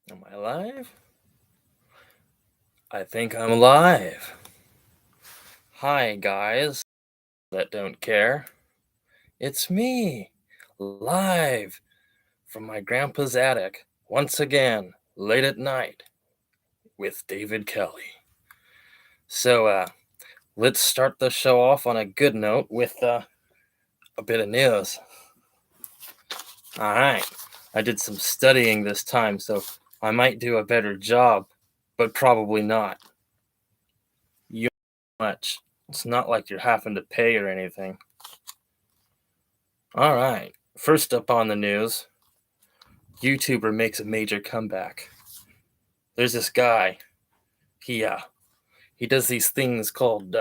Am I live? I think I'm live. Hi, guys that don't care. It's me, live from my grandpa's attic, once again, late at night, with David Kelley. So, let's start the show off on a good note with a bit of news. All right, I did some studying this time, so I might do a better job, but probably not. You much. It's not like you're having to pay or anything. All right. First up on the news, YouTuber makes a major comeback. There's this guy. He does these things called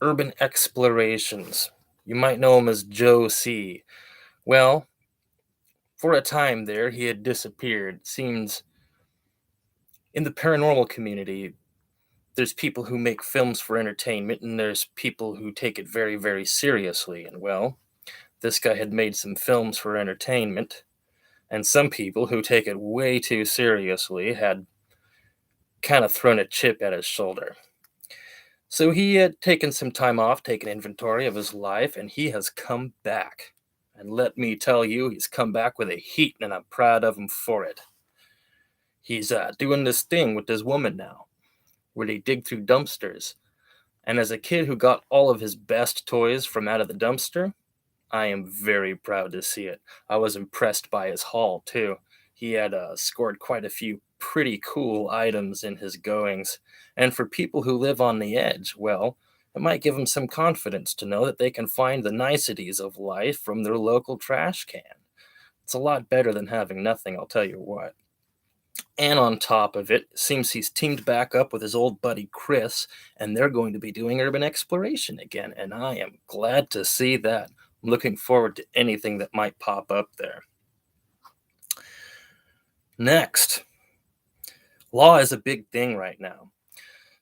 urban explorations. You might know him as Joe C. Well, for a time there, he had disappeared. Seems in the paranormal community, there's people who make films for entertainment, and there's people who take it very, very seriously. And well, this guy had made some films for entertainment, and some people who take it way too seriously had kind of thrown a chip at his shoulder. So he had taken some time off, taken inventory of his life, and he has come back. And let me tell you, he's come back with a heat, and I'm proud of him for it. He's doing this thing with this woman now, where they dig through dumpsters. And as a kid who got all of his best toys from out of the dumpster, I am very proud to see it. I was impressed by his haul, too. He had scored quite a few pretty cool items in his goings. And for people who live on the edge, well, it might give them some confidence to know that they can find the niceties of life from their local trash can. It's a lot better than having nothing, I'll tell you what. And on top of it, seems he's teamed back up with his old buddy Chris, and they're going to be doing urban exploration again, and I am glad to see that. I'm looking forward to anything that might pop up there. Next, law is a big thing right now.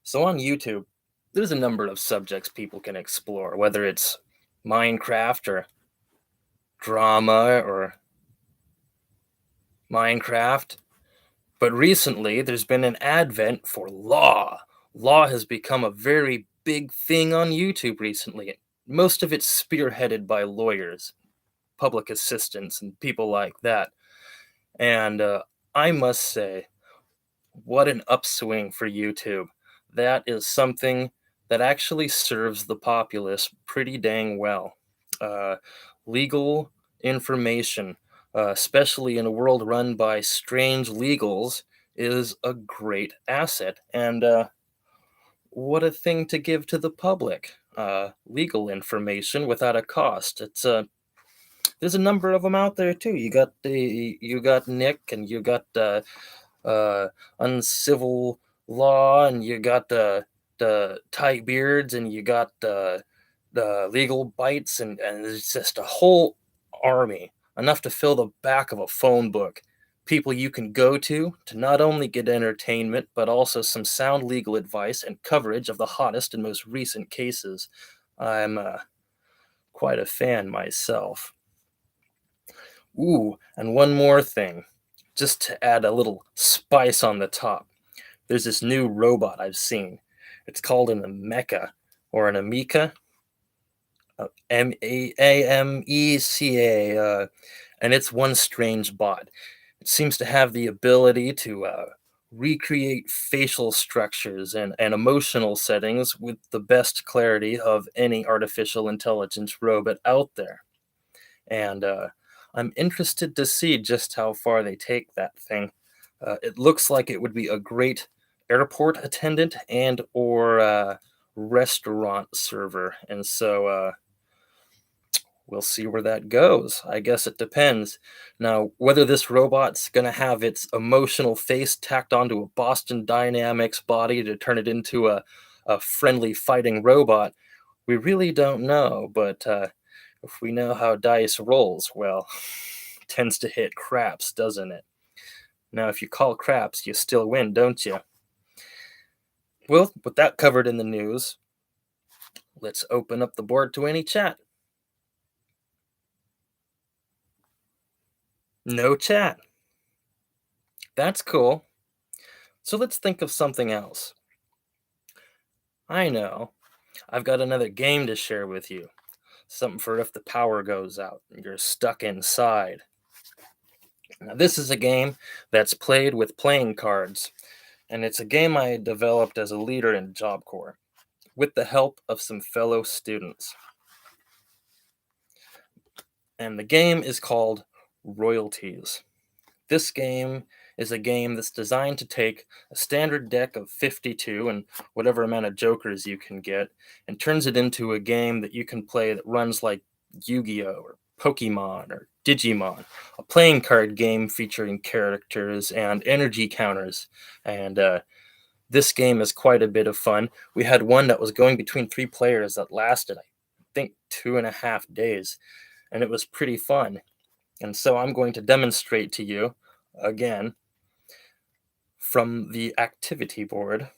So on YouTube, there's a number of subjects people can explore, whether it's Minecraft or drama or Minecraft. But recently, there's been an advent for law. Law has become a very big thing on YouTube recently. Most of it's spearheaded by lawyers, public assistants, and people like that. And I must say, what an upswing for YouTube. That is something that actually serves the populace pretty dang well. Uh, Legal information, especially in a world run by strange legals, is a great asset. And what a thing to give to the public. Legal information without a cost. It's there's a number of them out there too. You got Nick, and you got uh, uncivil law, and you got the tight beards, and you got the legal bites, and it's just a whole army, enough to fill the back of a phone book. People you can go to not only get entertainment, but also some sound legal advice and coverage of the hottest and most recent cases. I'm quite a fan myself. Ooh, and one more thing, just to add a little spice on the top. There's this new robot I've seen. It's called an Ameca or an Amica, Ameca, and it's one strange bot. It seems to have the ability to recreate facial structures and emotional settings with the best clarity of any artificial intelligence robot out there. And I'm interested to see just how far they take that thing. It looks like it would be a great airport attendant and or restaurant server, and so we'll see where that goes. I guess it depends. Now, whether this robot's going to have its emotional face tacked onto a Boston Dynamics body to turn it into a friendly fighting robot, we really don't know. But if we know how dice rolls, well, tends to hit craps, doesn't it? Now, if you call craps, you still win, don't you? Well, with that covered in the news, let's open up the board to any chat. No chat. That's cool. So let's think of something else. I know. I've got another game to share with you. Something for if the power goes out and you're stuck inside. Now, this is a game that's played with playing cards, and it's a game I developed as a leader in Job Corps with the help of some fellow students. And the game is called Royalties. This game is a game that's designed to take a standard deck of 52 and whatever amount of jokers you can get and turns it into a game that you can play that runs like Yu-Gi-Oh! Or Pokemon or Digimon, a playing card game featuring characters and energy counters. And this game is quite a bit of fun. We had one that was going between three players that lasted, I think, 2.5 days, and it was pretty fun. And so I'm going to demonstrate to you again from the activity board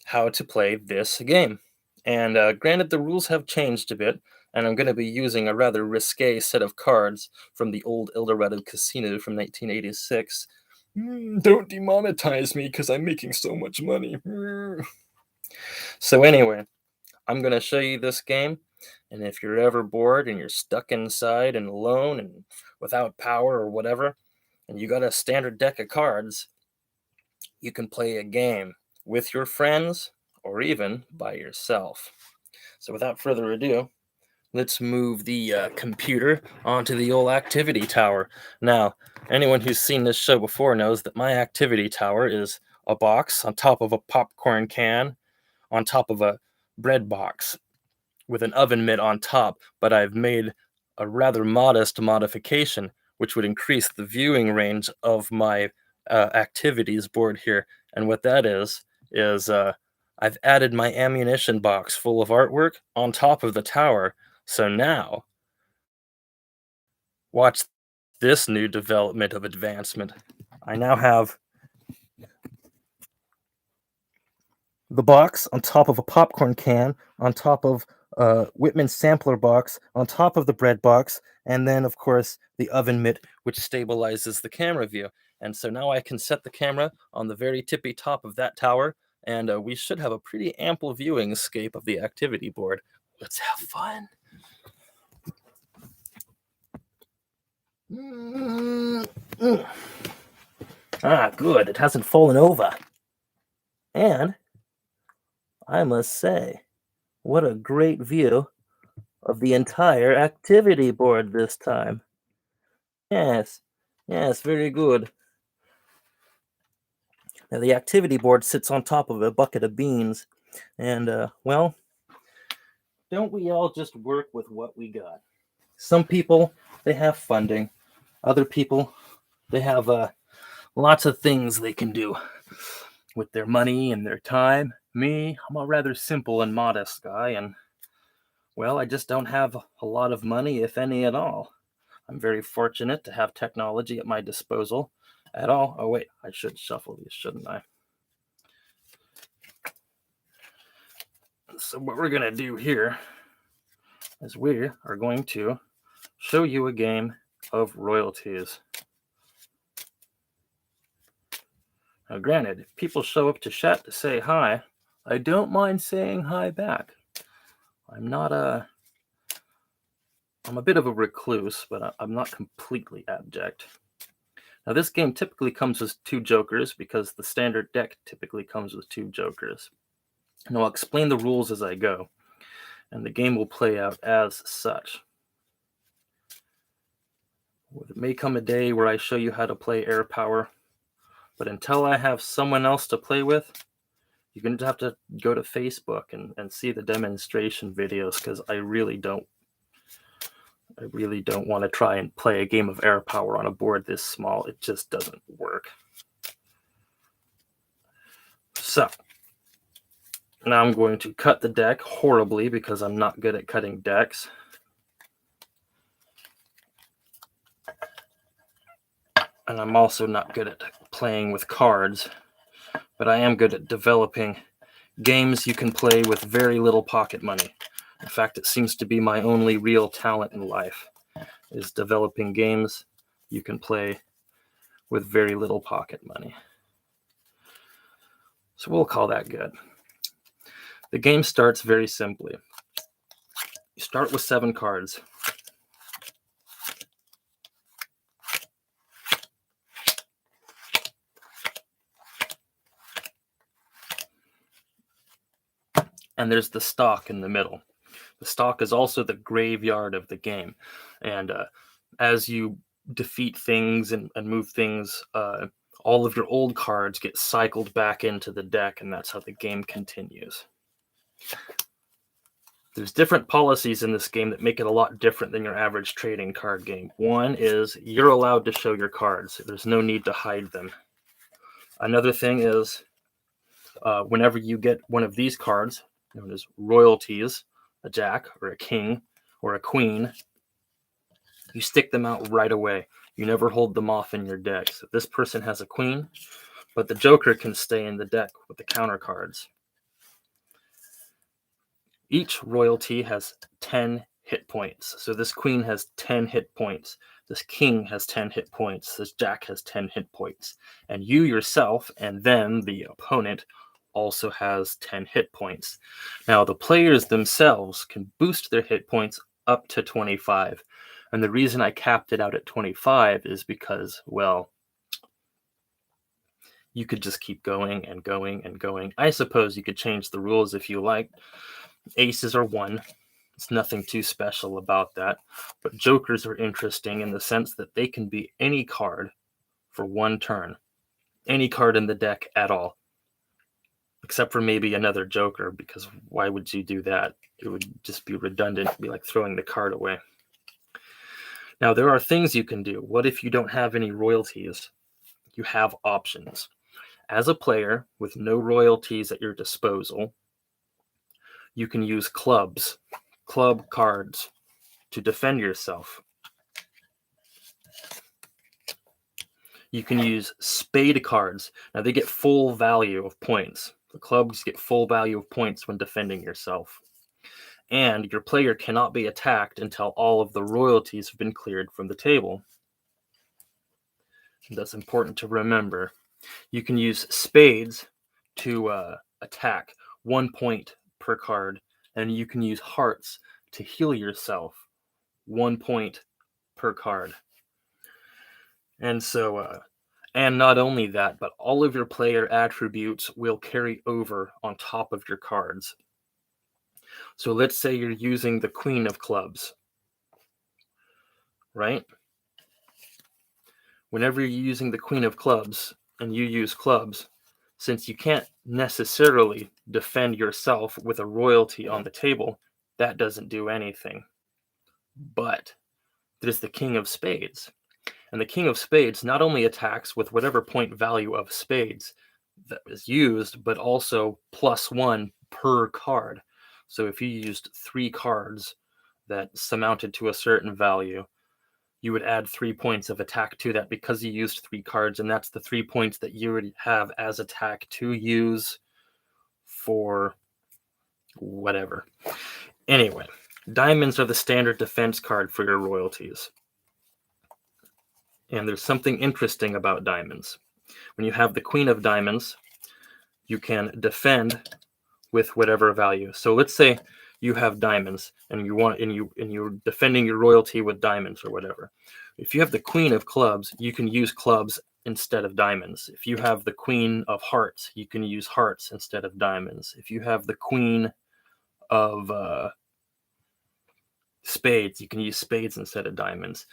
how to play this game. And granted, the rules have changed a bit, and I'm going to be using a rather risque set of cards from the old Eldorado Casino from 1986. Don't demonetize me because I'm making so much money. So anyway, I'm going to show you this game, and if you're ever bored and you're stuck inside and alone and without power or whatever, and you got a standard deck of cards, you can play a game with your friends or even by yourself. So without further ado, let's move the computer onto the old activity tower. Now, anyone who's seen this show before knows that my activity tower is a box on top of a popcorn can, on top of a bread box with an oven mitt on top, but I've made a rather modest modification which would increase the viewing range of my activities board here. And what that is I've added my ammunition box full of artwork on top of the tower. So now, watch this new development of advancement. I now have the box on top of a popcorn can, on top of Whitman's sampler box, on top of the bread box, and then, of course, the oven mitt, which stabilizes the camera view. And so now I can set the camera on the very tippy top of that tower, and we should have a pretty ample viewing scape of the activity board. Let's have fun. Ah, good. It hasn't fallen over. And I must say, what a great view of the entire activity board this time. Yes, yes, very good. Now, the activity board sits on top of a bucket of beans, and, well, don't we all just work with what we got? Some people, they have funding. Other people, they have lots of things they can do with their money and their time. Me, I'm a rather simple and modest guy, and, well, I just don't have a lot of money, if any at all. I'm very fortunate to have technology at my disposal at all. Oh, wait, I should shuffle these, shouldn't I? So what we're going to do here is we are going to show you a game of royalties. Now, granted, if people show up to chat to say hi, I don't mind saying hi back. I'm a bit of a recluse, but I'm not completely abject. Now, this game typically comes with 2 jokers because the standard deck typically comes with 2 jokers. And I'll explain the rules as I go, and the game will play out as such. It may come a day where I show you how to play air power, but until I have someone else to play with, you're going to have to go to Facebook and see the demonstration videos, because I really don't want to try and play a game of air power on a board this small. It just doesn't work. So, now I'm going to cut the deck horribly because I'm not good at cutting decks. And I'm also not good at playing with cards, but I am good at developing games you can play with very little pocket money. In fact, it seems to be my only real talent in life, is developing games you can play with very little pocket money. So we'll call that good. The game starts very simply. You start with 7 cards. And there's the stock in the middle. The stock is also the graveyard of the game. And as you defeat things and move things, all of your old cards get cycled back into the deck, and that's how the game continues. There's different policies in this game that make it a lot different than your average trading card game. One is you're allowed to show your cards. There's no need to hide them. Another thing is whenever you get one of these cards, known as royalties, a jack or a king or a queen, you stick them out right away. You never hold them off in your deck. So this person has a queen, but the joker can stay in the deck with the counter cards. Each royalty has 10 hit points. So this queen has 10 hit points. This king has 10 hit points. This jack has 10 hit points. And you yourself, and then the opponent, also has 10 hit points. Now, the players themselves can boost their hit points up to 25. And the reason I capped it out at 25 is because, well, you could just keep going and going and going. I suppose you could change the rules if you like. Aces are 1. It's nothing too special about that. But jokers are interesting in the sense that they can be any card for 1 turn. Any card in the deck at all. Except for maybe another joker, because why would you do that? It would just be redundant. It'd be like throwing the card away. Now, there are things you can do. What if you don't have any royalties? You have options. As a player with no royalties at your disposal, you can use clubs, club cards, to defend yourself. You can use spade cards. Now, they get full value of points. The clubs get full value of points when defending yourself. And your player cannot be attacked until all of the royalties have been cleared from the table. And that's important to remember. You can use spades to attack, 1 point per card, and you can use hearts to heal yourself, 1 point per card. And so, and not only that, but all of your player attributes will carry over on top of your cards. So let's say you're using the queen of clubs, right? Whenever you're using the queen of clubs and you use clubs, since you can't necessarily defend yourself with a royalty on the table, that doesn't do anything. But there's the king of spades. And the king of spades not only attacks with whatever point value of spades that was used, but also +1 per card. So if you used 3 cards that surmounted to a certain value, you would add 3 points of attack to that because you used 3 cards, and that's the 3 points that you would have as attack to use for whatever. Anyway, diamonds are the standard defense card for your royalties. And there's something interesting about diamonds. When you have the queen of diamonds, you can defend with whatever value. So let's say you have diamonds and you're defending your royalty with diamonds or whatever. If you have the queen of clubs, you can use clubs instead of diamonds. If you have the queen of hearts, you can use hearts instead of diamonds. If you have the queen of spades, you can use spades instead of diamonds.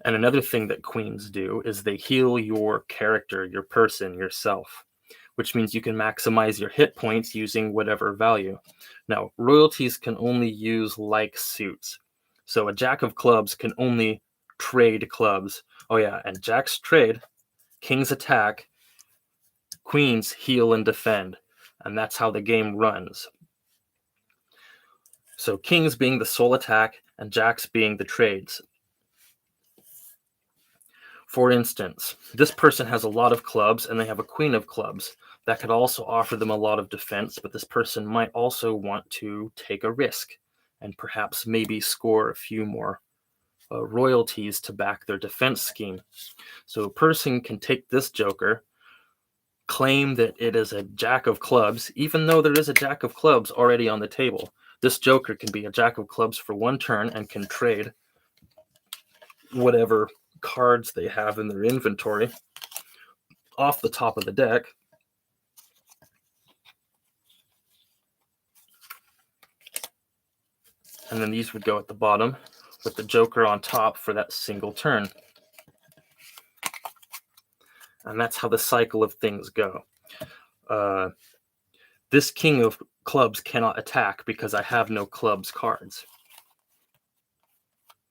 And another thing that queens do is they heal your character, your person, yourself, which means you can maximize your hit points using whatever value. Now, royalties can only use like suits. So a jack of clubs can only trade clubs. Oh yeah, and jacks trade, kings attack, queens heal and defend. And that's how the game runs. So kings being the sole attack and jacks being the trades. For instance, this person has a lot of clubs and they have a queen of clubs. That could also offer them a lot of defense, but this person might also want to take a risk and perhaps maybe score a few more royalties to back their defense scheme. So a person can take this joker, claim that it is a jack of clubs, even though there is a jack of clubs already on the table. This joker can be a jack of clubs for one turn and can trade whatever cards they have in their inventory off the top of the deck. And then these would go at the bottom with the joker on top for that single turn. And that's how the cycle of things go. This king of clubs cannot attack because I have no clubs cards.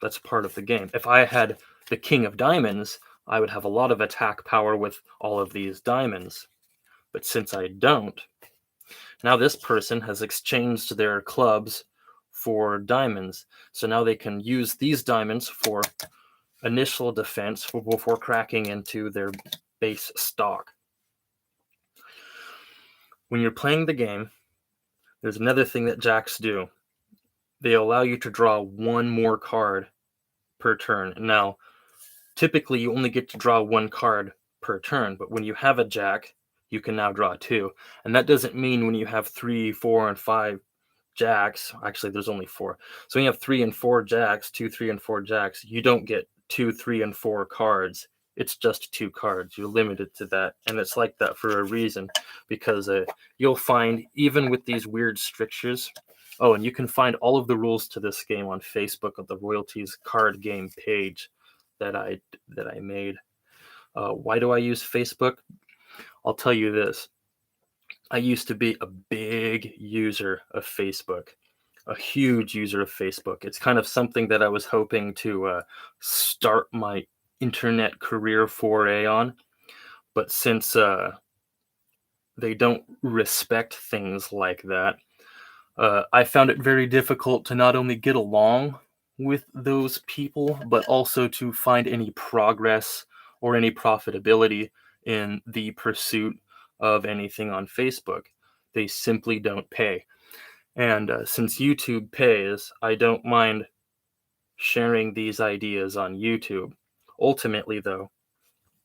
That's part of the game. If I had the king of diamonds, I would have a lot of attack power with all of these diamonds. But since I don't, now this person has exchanged their clubs for diamonds. So now they can use these diamonds for initial defense before cracking into their base stock. When you're playing the game, there's another thing that jacks do. They allow you to draw one more card per turn. Now, typically you only get to draw one card per turn, but when you have a jack, you can now draw two. And that doesn't mean when you have 3, 4, and 5 jacks, actually there's only 4. So when you have 3 and 4 jacks, 2, 3, and 4 jacks, you don't get 2, 3, and 4 cards. It's just 2 cards. You're limited to that. And it's like that for a reason, because you'll find, even with these weird strictures, and you can find all of the rules to this game on Facebook at the Royalties card game page that I made. Why do I use Facebook? I'll tell you this. I used to be a big user of Facebook, a huge user of Facebook. It's kind of something that I was hoping to start my internet career foray on. But since they don't respect things like that, I found it very difficult to not only get along with those people, but also to find any progress or any profitability in the pursuit of anything on Facebook. They simply don't pay. And since YouTube pays, I don't mind sharing these ideas on YouTube. Ultimately, though,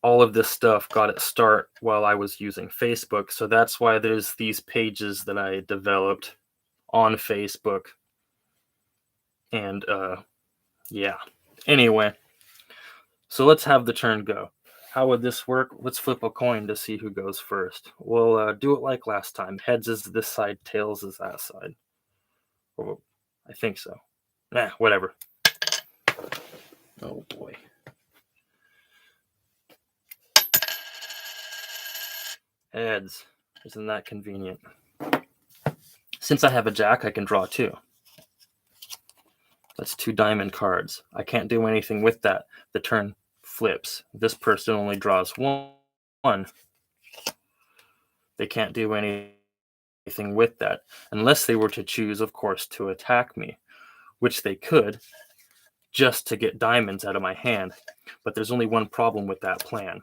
all of this stuff got its start while I was using Facebook. So that's why there's these pages that I developed on Facebook. And yeah. Anyway, so let's have the turn go. How would this work? Let's flip a coin to see who goes first. We'll do it like last time. Heads is this side, tails is that side. Or I think so. Nah, whatever. Oh boy. Heads. Isn't that convenient? Since I have a jack, I can draw 2. That's 2 diamond cards. I can't do anything with that. The turn flips. This person only draws 1. They can't do anything with that unless they were to choose, of course, to attack me, which they could, just to get diamonds out of my hand. But there's only one problem with that plan.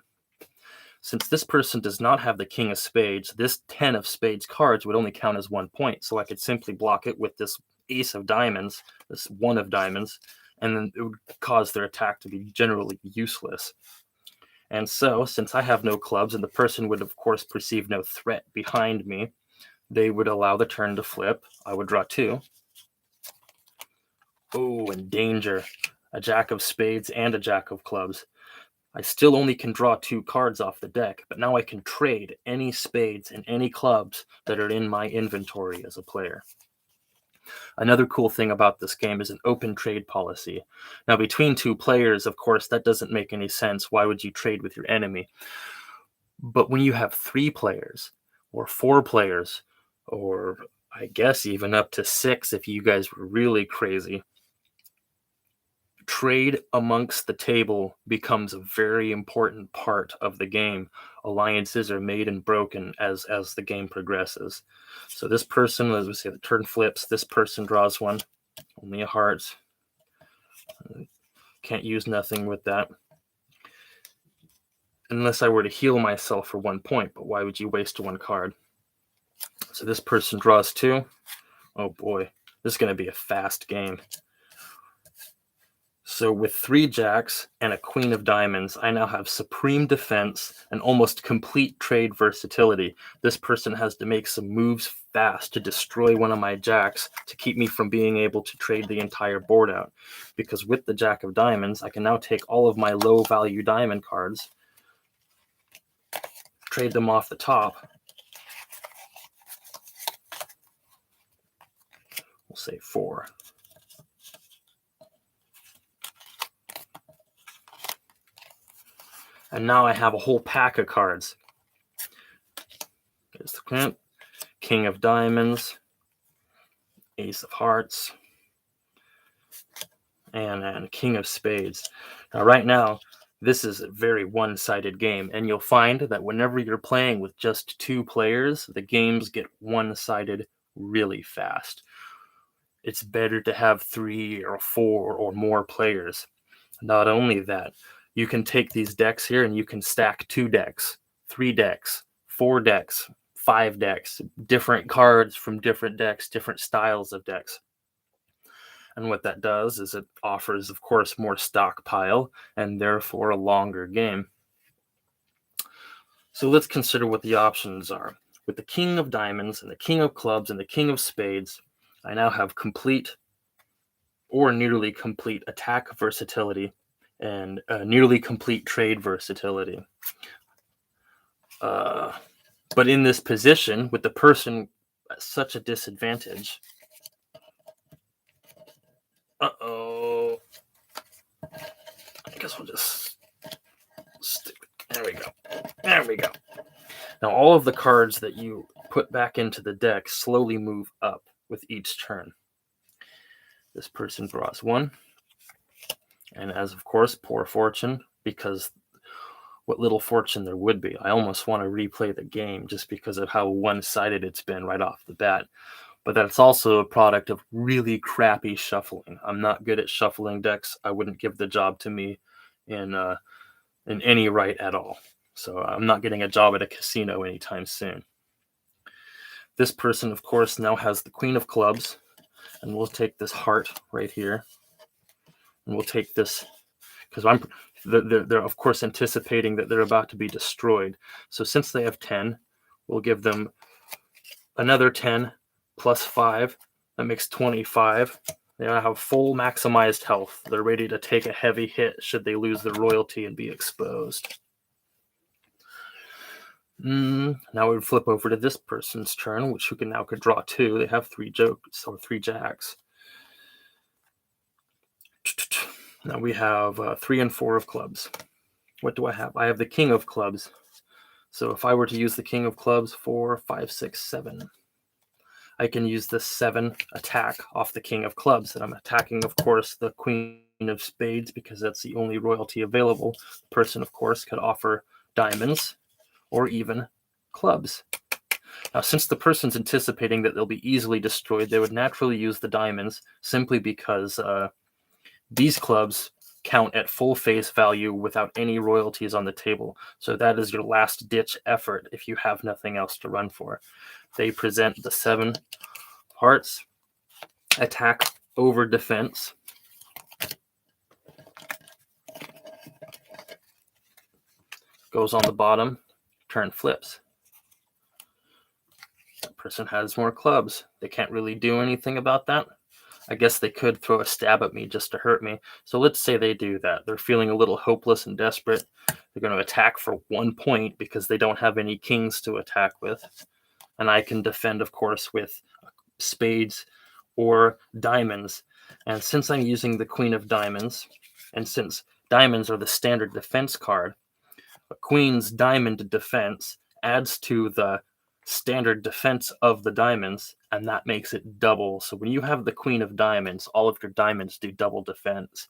Since this person does not have the king of spades, this 10 of spades cards would only count as 1 point. So I could simply block it with this ace of diamonds, this 1 of diamonds, and then it would cause their attack to be generally useless. And so, since I have no clubs, and the person would, of course, perceive no threat behind me, they would allow the turn to flip. I would draw 2. Oh, and danger. A jack of spades and a jack of clubs. I still only can draw 2 cards off the deck, but now I can trade any spades and any clubs that are in my inventory as a player. Another cool thing about this game is an open trade policy. Now, between 2 players, of course, that doesn't make any sense. Why would you trade with your enemy? But when you have 3 players, or 4 players, or I guess even up to 6 if you guys were really crazy, trade amongst the table becomes a very important part of the game. Alliances are made and broken as the game progresses. So this person, as we say, the turn flips. This person draws 1, only a heart. Can't use nothing with that. Unless I were to heal myself for 1 point, but why would you waste 1 card? So this person draws 2. Oh boy, this is going to be a fast game. So with 3 jacks and a queen of diamonds, I now have supreme defense and almost complete trade versatility. This person has to make some moves fast to destroy one of my jacks to keep me from being able to trade the entire board out. Because with the jack of diamonds, I can now take all of my low value diamond cards, trade them off the top. We'll say 4. And now I have a whole pack of cards. There's the king of diamonds, ace of hearts, and king of spades. Now, right now, this is a very one-sided game, and you'll find that whenever you're playing with just 2 players, the games get one-sided really fast. It's better to have 3 or 4 or more players. Not only that, you can take these decks here and you can stack 2 decks, 3 decks, 4 decks, 5 decks, different cards from different decks, different styles of decks. And what that does is it offers, of course, more stockpile and therefore a longer game. So let's consider what the options are. With the king of diamonds and the king of clubs and the king of spades, I now have complete or nearly complete attack versatility and nearly complete trade versatility. But in this position, with the person at such a disadvantage, I guess we'll just stick. There we go. There we go. Now all of the cards that you put back into the deck slowly move up with each turn. This person draws 1. And as, of course, poor fortune, because what little fortune there would be. I almost want to replay the game just because of how one-sided it's been right off the bat. But that's also a product of really crappy shuffling. I'm not good at shuffling decks. I wouldn't give the job to me in any right at all. So I'm not getting a job at a casino anytime soon. This person, of course, now has the queen of clubs, and we'll take this heart right here, and we'll take this because they're of course anticipating that they're about to be destroyed. So since they have 10, we'll give them another 10 plus 5. That makes 25. They have full maximized health. They're ready to take a heavy hit should they lose their royalty and be exposed. Now we flip over to this person's turn, which who could draw 2. They have 3 jokes or 3 jacks. Now we have 3 and 4 of clubs. What do I have? I have the king of clubs. So if I were to use the king of clubs, 4, 5, 6, 7, I can use the 7 attack off the king of clubs. And I'm attacking, of course, the queen of spades because that's the only royalty available. The person, of course, could offer diamonds or even clubs. Now, since the person's anticipating that they'll be easily destroyed, they would naturally use the diamonds simply because these clubs count at full face value without any royalties on the table. So that is your last ditch effort if you have nothing else to run for. They present the 7 hearts, attack over defense. Goes on the bottom, turn flips. The person has more clubs. They can't really do anything about that. I guess they could throw a stab at me just to hurt me. So let's say they do that. They're feeling a little hopeless and desperate. They're going to attack for 1 point because they don't have any kings to attack with. And I can defend, of course, with spades or diamonds. And since I'm using the queen of diamonds, and since diamonds are the standard defense card, a queen's diamond defense adds to the standard defense of the diamonds, and that makes it double. So when you have the queen of diamonds, all of your diamonds do double defense,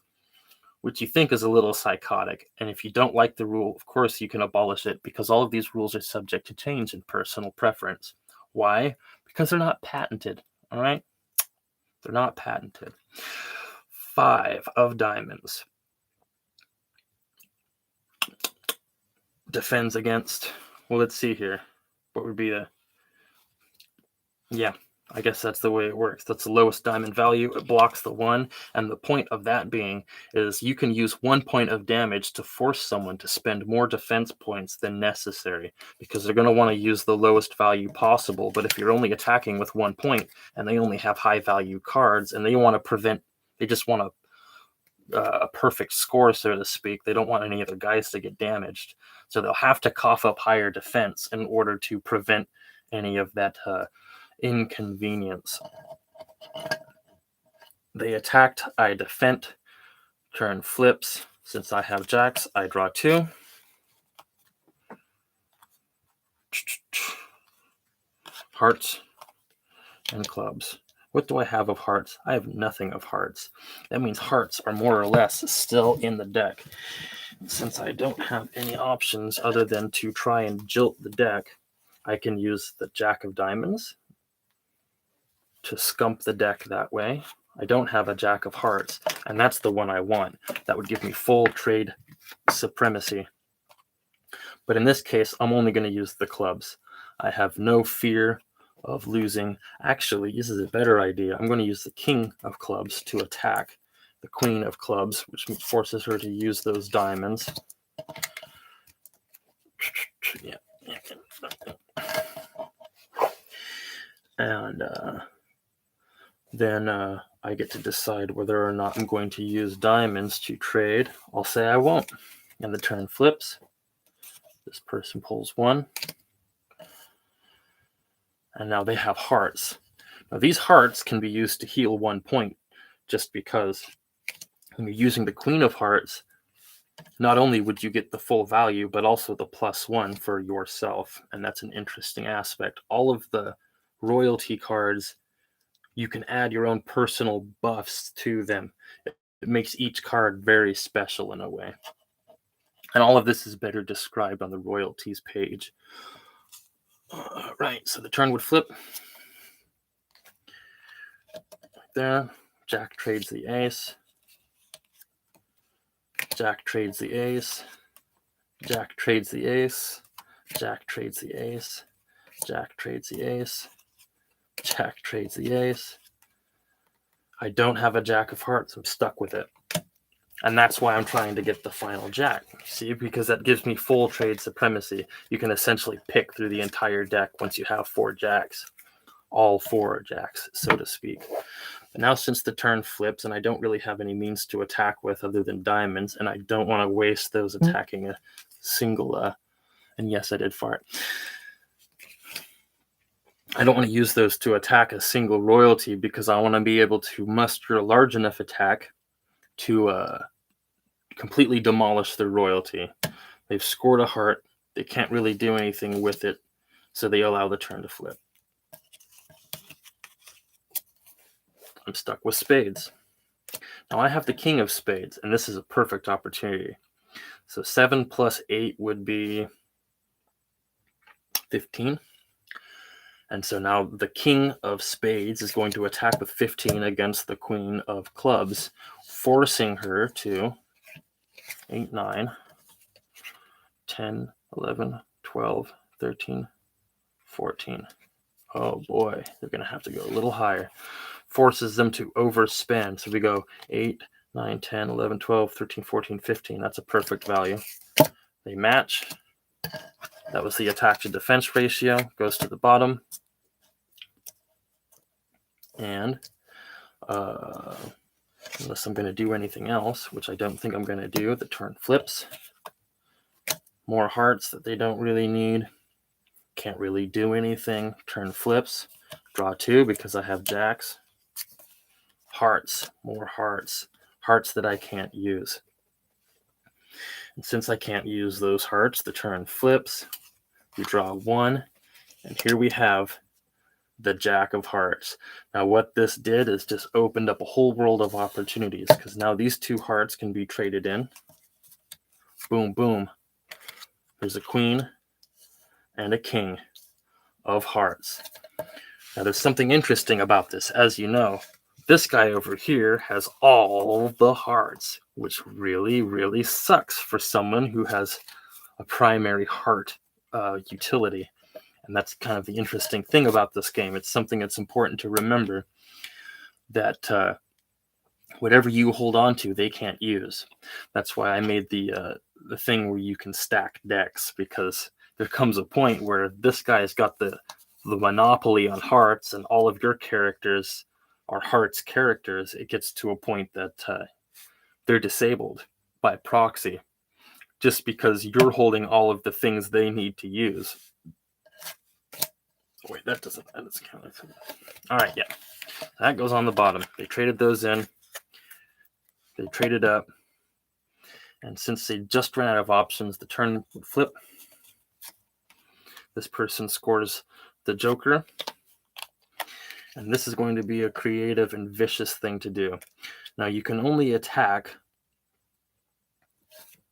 which you think is a little psychotic. And if you don't like the rule, of course you can abolish it because all of these rules are subject to change in personal preference. Why? Because they're not patented. All right, they're not patented. 5 of diamonds defends against, well, let's see here. What would be the, yeah, I guess that's the way it works. That's the lowest diamond value. It blocks the 1. And the point of that being is you can use 1 point of damage to force someone to spend more defense points than necessary, because they're going to want to use the lowest value possible. But if you're only attacking with 1 point and they only have high value cards and they just want a perfect score, so to speak. They don't want any other guys to get damaged. So they'll have to cough up higher defense in order to prevent any of that inconvenience. They attacked, I defend, turn flips. Since I have jacks, I draw 2. Hearts and clubs. What do I have of hearts? I have nothing of hearts. That means hearts are more or less still in the deck. Since I don't have any options other than to try and jilt the deck, I can use the Jack of Diamonds to scump the deck that way. I don't have a Jack of Hearts, and that's the one I want. That would give me full trade supremacy. But in this case, I'm only going to use the clubs. I have no fear of losing. Actually, this is a better idea. I'm going to use the King of Clubs to attack the Queen of Clubs, which forces her to use those diamonds. Yeah. And then I get to decide whether or not I'm going to use diamonds to trade. I'll say I won't. And the turn flips. This person pulls 1. And now they have hearts. Now these hearts can be used to heal 1 point, just because when you're using the Queen of Hearts, not only would you get the full value, but also the +1 for yourself. And that's an interesting aspect. All of the royalty cards, you can add your own personal buffs to them. It makes each card very special in a way. And all of this is better described on the royalties page. Right, so the turn would flip. Right there. Jack trades the ace. Jack trades the ace. Jack trades the ace. Jack trades the ace. Jack trades the ace. Jack trades the ace. I don't have a Jack of Hearts. I'm stuck with it. And that's why I'm trying to get the final Jack. See, because that gives me full trade supremacy. You can essentially pick through the entire deck once you have 4 Jacks. All 4 Jacks, so to speak. But now since the turn flips, and I don't really have any means to attack with other than diamonds, and I don't want to waste those attacking a single, and yes, I did fart. I don't want to use those to attack a single royalty, because I want to be able to muster a large enough attack to completely demolish their royalty. They've scored a heart. They can't really do anything with it, so they allow the turn to flip. I'm stuck with spades. Now I have the King of Spades, and this is a perfect opportunity. So 7 plus 8 would be 15. And so now the King of Spades is going to attack with 15 against the Queen of Clubs, forcing her to 8, 9, 10, 11, 12, 13, 14. Oh boy, they're going to have to go a little higher. Forces them to overspend. So we go 8, 9, 10, 11, 12, 13, 14, 15. That's a perfect value. They match. That was the attack to defense ratio. Goes to the bottom. And unless I'm going to do anything else, which I don't think I'm going to do, the turn flips. More hearts that they don't really need. Can't really do anything. Turn flips. Draw 2 because I have jacks. Hearts. More hearts. Hearts that I can't use. And since I can't use those hearts, the turn flips. We draw 1. And here we have the Jack of Hearts. Now what this did is just opened up a whole world of opportunities, because now these 2 hearts can be traded in. Boom, boom. There's a Queen and a King of Hearts. Now there's something interesting about this. As you know, this guy over here has all the hearts, which really, really sucks for someone who has a primary heart utility. And that's kind of the interesting thing about this game. It's something that's important to remember, that whatever you hold on to, they can't use. That's why I made the thing where you can stack decks, because there comes a point where this guy's got the monopoly on hearts, and all of your characters are hearts characters. It gets to a point that they're disabled by proxy, just because you're holding all of the things they need to use. Wait, that doesn't. That's kind of. All right, yeah, that goes on the bottom. They traded those in. They traded up, and since they just ran out of options, the turn would flip. This person scores the Joker, and this is going to be a creative and vicious thing to do. Now, you can only attack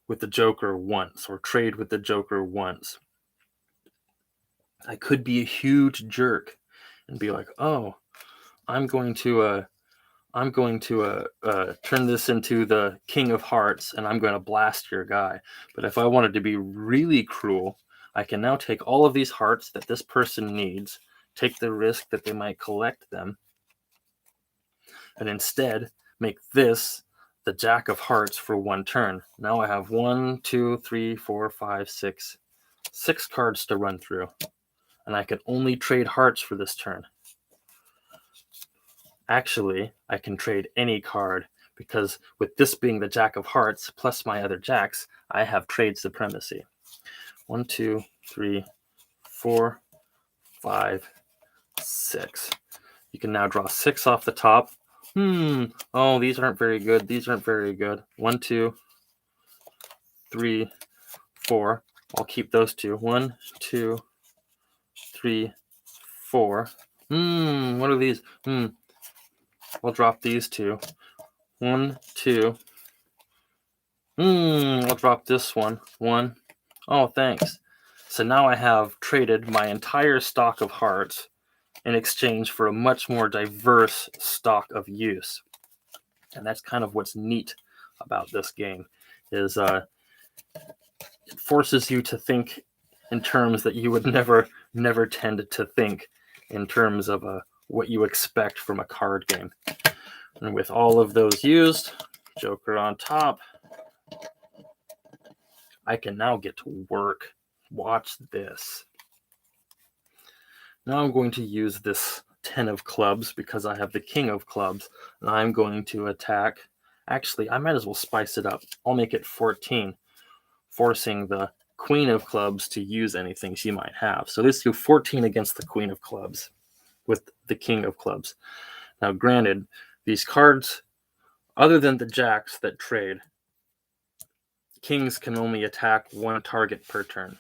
with the Joker once, or trade with the Joker once. I could be a huge jerk and be like, oh, I'm going to turn this into the King of Hearts, and I'm going to blast your guy. But if I wanted to be really cruel, I can now take all of these hearts that this person needs, take the risk that they might collect them, and instead make this the Jack of Hearts for one turn. Now I have 1, 2, 3, 4, 5, 6 cards to run through, and I can only trade hearts for this turn. Actually, I can trade any card, because with this being the Jack of Hearts plus my other jacks, I have trade supremacy. 1, 2, 3, 4, 5, 6. You can now draw 6 off the top. Oh, these aren't very good. These aren't very good. 1, 2, 3, 4. I'll keep those 2. 1, 2, 3, 4. What are these? I'll drop these 2. 1, 2. I'll drop this one. 1. Oh, thanks. So now I have traded my entire stock of hearts in exchange for a much more diverse stock of use. And that's kind of what's neat about this game, is it forces you to think in terms that you would never tend to think in terms of what you expect from a card game. And with all of those used, Joker on top, I can now get to work. Watch this. Now I'm going to use this 10 of clubs because I have the King of clubs, and I'm going to attack. Actually, I might as well spice it up. I'll make it 14, forcing the Queen of clubs to use anything she might have. So let's do 14 against the Queen of clubs with the King of clubs. Now, granted, these cards, other than the jacks that trade, kings can only attack one target per turn.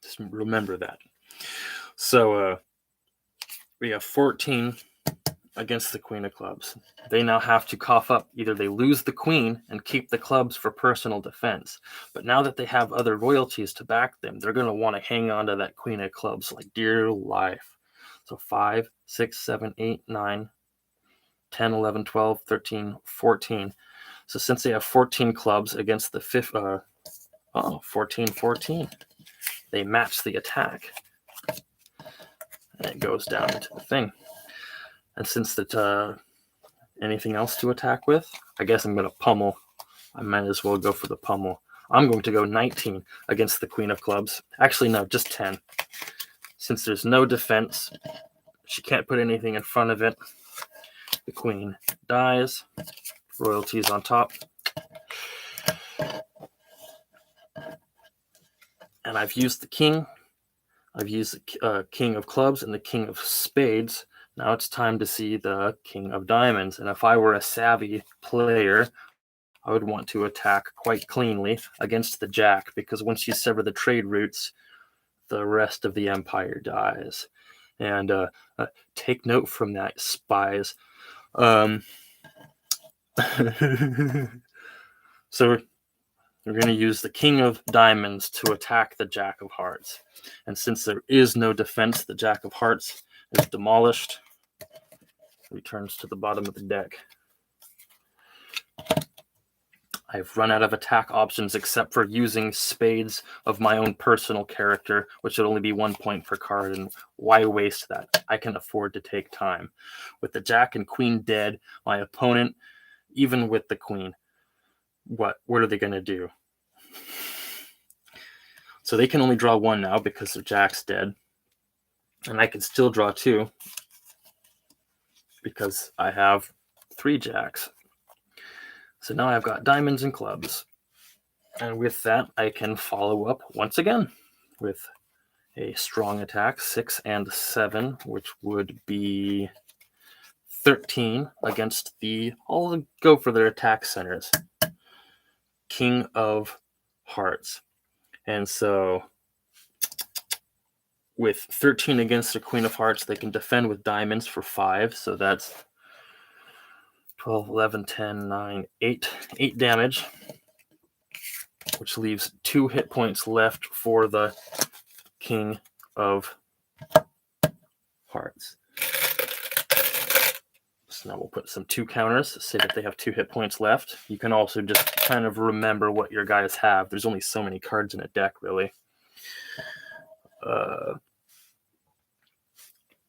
Just remember that. So we have 14 against the Queen of clubs. They now have to cough up. Either they lose the queen and keep the clubs for personal defense. But now that they have other royalties to back them, they're going to want to hang on to that Queen of clubs like dear life. So 5, 6, 7, 8, 9, 10, 11, 12, 13, 14. So since they have 14 clubs against the 14, they match the attack. And it goes down into the thing. And since that anything else to attack with, I guess I'm going to pummel. I might as well go for the pummel. I'm going to go 19 against the Queen of clubs. Actually, no, just 10. Since there's no defense, she can't put anything in front of it. The queen dies. Royalties on top. And I've used the king. I've used the King of clubs and the King of spades. Now it's time to see the King of diamonds. And if I were a savvy player, I would want to attack quite cleanly against the jack, because once you sever the trade routes, the rest of the empire dies. And take note from that, spies. So we're going to use the King of diamonds to attack the Jack of hearts. And since there is no defense, the Jack of hearts is demolished. Returns to the bottom of the deck. I've run out of attack options except for using spades of my own personal character, which would only be 1 point per card, and why waste that? I can afford to take time. With the jack and queen dead, my opponent, even with the queen, what are they going to do? So they can only draw one now because the jack's dead. And I can still draw two because I have 3 jacks. So now I've got diamonds and clubs. And with that, I can follow up once again with a strong attack, 6 and 7, which would be 13 against I'll go for their attack centers, King of Hearts. And so with 13 against the Queen of Hearts, they can defend with diamonds for 5. So that's 12, 11, 10, 9, 8 damage, which leaves 2 hit points left for the King of Hearts. So now we'll put some 2 counters to say that they have 2 hit points left. You can also just kind of remember what your guys have. There's only so many cards in a deck, really.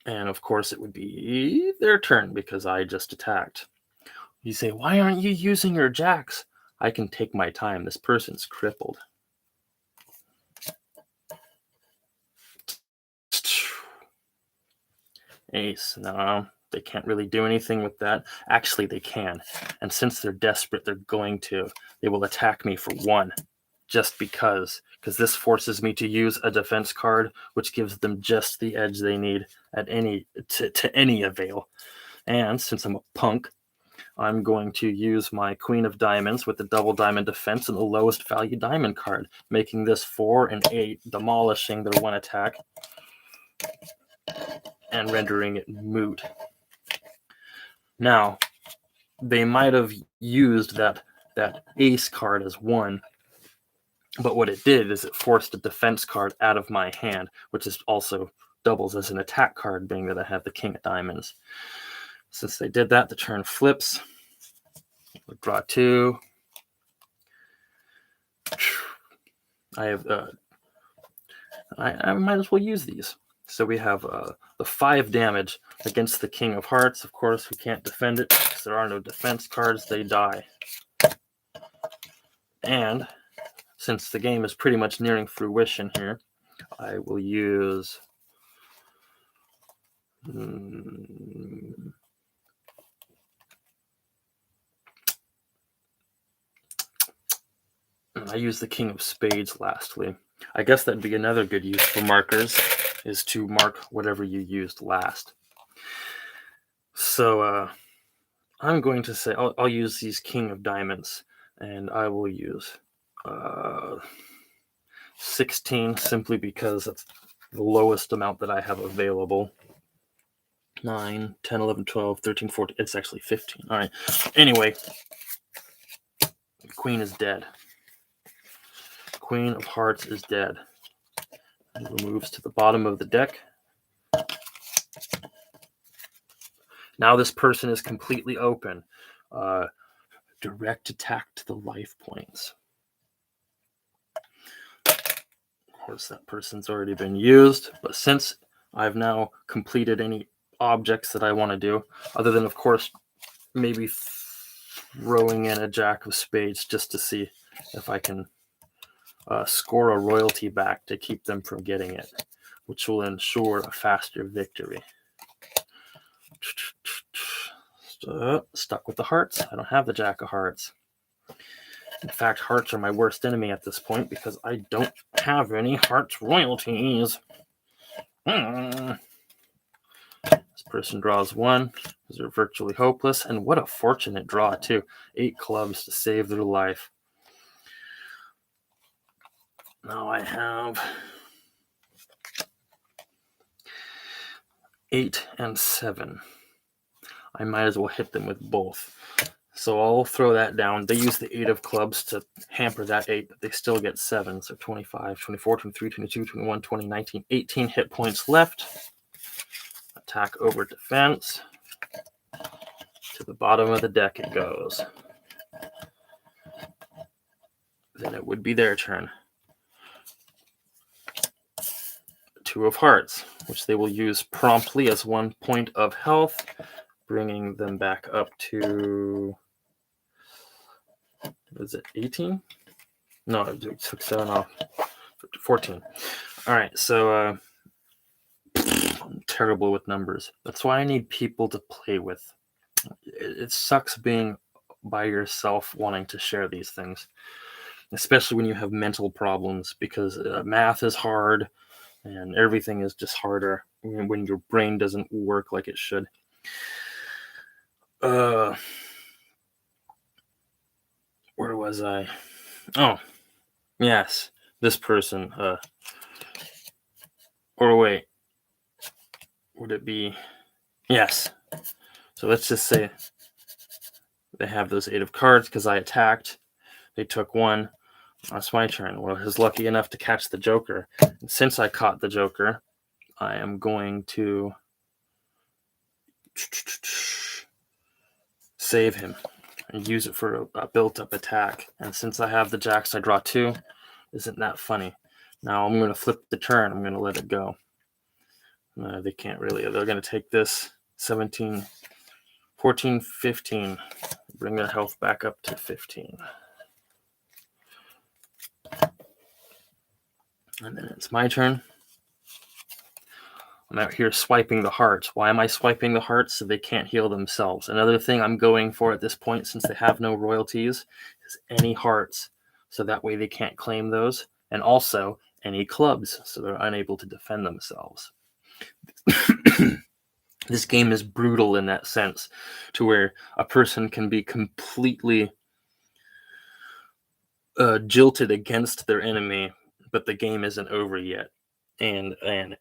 And of course, it would be their turn because I just attacked. You say, why aren't you using your jacks? I can take my time. This person's crippled. Ace. No, they can't really do anything with that. Actually, they can. And since they're desperate, they're going to. They will attack me for 1 just because this forces me to use a defense card, which gives them just the edge they need at to any avail. And since I'm a punk, I'm going to use my Queen of Diamonds with the double diamond defense and the lowest value diamond card, making this 4 and 8, demolishing their 1 attack and rendering it moot. Now, they might have used that ace card as 1, but what it did is it forced a defense card out of my hand, which is also doubles as an attack card, being that I have the King of Diamonds. Since they did that, the turn flips. We'll draw 2. I have I might as well use these. So we have the 5 damage against the King of Hearts. Of course, we can't defend it because there are no defense cards. They die. And since the game is pretty much nearing fruition here, I will use I use the King of Spades lastly. I guess that'd be another good use for markers, is to mark whatever you used last. So I'm going to say I'll use these King of Diamonds, and I will use 16 simply because it's the lowest amount that I have available. 9, 10, 11, 12, 13, 14. It's actually 15. All right. Anyway, the Queen is dead. Queen of Hearts is dead. It moves to the bottom of the deck. Now this person is completely open. Direct attack to the life points. Of course, that person's already been used, but since I've now completed any objects that I want to do, other than, of course, maybe throwing in a Jack of Spades just to see if I can score a royalty back to keep them from getting it, which will ensure a faster victory. Stuck with the hearts. I don't have the Jack of Hearts. In fact, hearts are my worst enemy at this point because I don't have any hearts royalties. This person draws 1 because they're virtually hopeless. And what a fortunate draw, too. 8 clubs to save their life. Now I have 8 and 7. I might as well hit them with both. So I'll throw that down. They use the 8 of clubs to hamper that 8, but they still get 7. So 25, 24, 23, 22, 21, 20, 19, 18 hit points left. Attack over defense. To the bottom of the deck it goes. then it would be their turn. 2 of hearts, which they will use promptly as 1 point of health, bringing them back up to, is it 18? No, I took 7 off. 14. All right, so I'm terrible with numbers. That's why I need people to play with. It sucks being by yourself wanting to share these things, especially when you have mental problems, because math is hard and everything is just harder when your brain doesn't work like it should. Where was I? Oh, yes, this person. Or wait, would it be? Yes. So let's just say they have those 8 of cards because I attacked. They took 1. That's my turn. Well, I was lucky enough to catch the Joker. And since I caught the Joker, I am going to save him and use it for a built-up attack. And since I have the jacks, I draw 2. Isn't that funny? Now I'm going to flip the turn. I'm going to let it go. They can't really. They're going to take this 17, 14, 15. Bring their health back up to 15. And then it's my turn. I'm out here swiping the hearts. Why am I swiping the hearts? So they can't heal themselves. Another thing I'm going for at this point, since they have no royalties, is any hearts. So that way they can't claim those. And also any clubs, so they're unable to defend themselves. This game is brutal in that sense, to where a person can be completely jilted against their enemy, but the game isn't over yet. And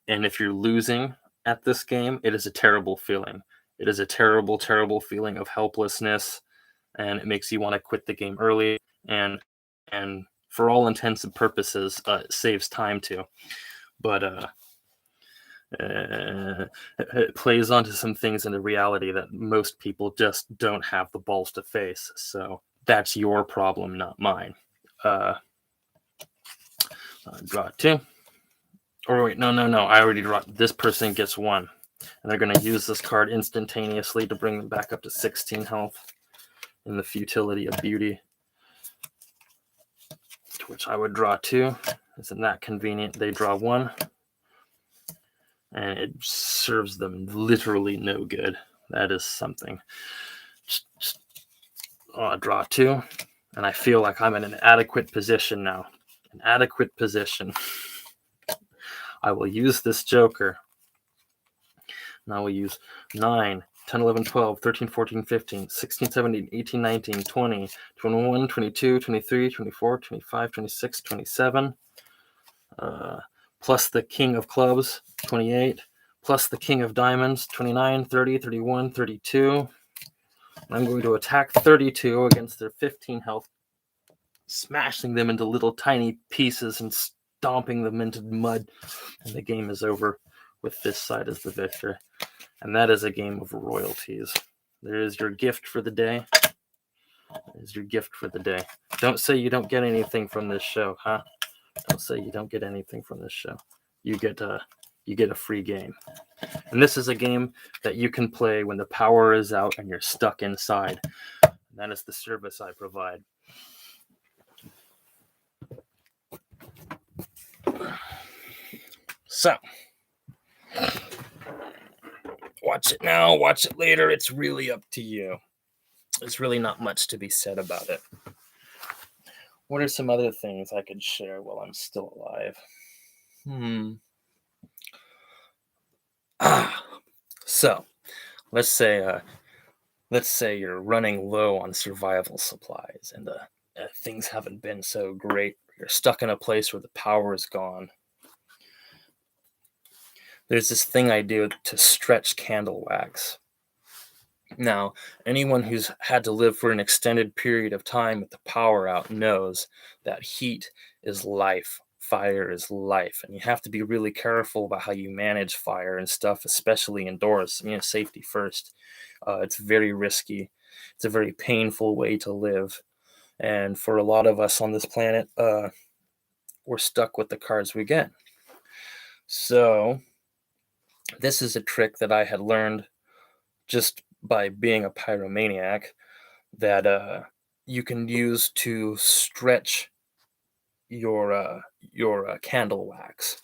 if you're losing at this game, it is a terrible feeling. It is a terrible, terrible feeling of helplessness, and it makes you want to quit the game early. And for all intents and purposes, it saves time too. But it plays onto some things in the reality that most people just don't have the balls to face. So that's your problem, not mine. Draw 2. Or wait, no. I already draw. This person gets 1. And they're going to use this card instantaneously to bring them back up to 16 health in the futility of beauty. To which I would draw 2. Isn't that convenient? They draw 1. And it serves them literally no good. That is something. Draw 2. And I feel like I'm in an adequate position now. An adequate position. I will use this Joker. And I will use 9, 10, 11, 12, 13, 14, 15, 16, 17, 18, 19, 20, 21, 22, 23, 24, 25, 26, 27. Plus the King of Clubs, 28. Plus the King of Diamonds, 29, 30, 31, 32. And I'm going to attack 32 against their 15 health, smashing them into little tiny pieces and stomping them into mud. And the game is over with this side as the victor. And that is a game of royalties. There is your gift for the day. Is your gift for the day. Don't say you don't get anything from this show, huh? Don't say you don't get anything from this show. You get a free game. And this is a game that you can play when the power is out and you're stuck inside. And that is the service I provide. So, watch it now, watch it later. It's really up to you. There's really not much to be said about it. What are some other things I could share while I'm still alive? So, let's say you're running low on survival supplies, and things haven't been so great. You're stuck in a place where the power is gone. There's this thing I do to stretch candle wax. Now, anyone who's had to live for an extended period of time with the power out knows that heat is life. Fire is life. And you have to be really careful about how you manage fire and stuff, especially indoors. Safety first. It's very risky. It's a very painful way to live. And for a lot of us on this planet, we're stuck with the cards we get. So this is a trick that I had learned just by being a pyromaniac that you can use to stretch your candle wax.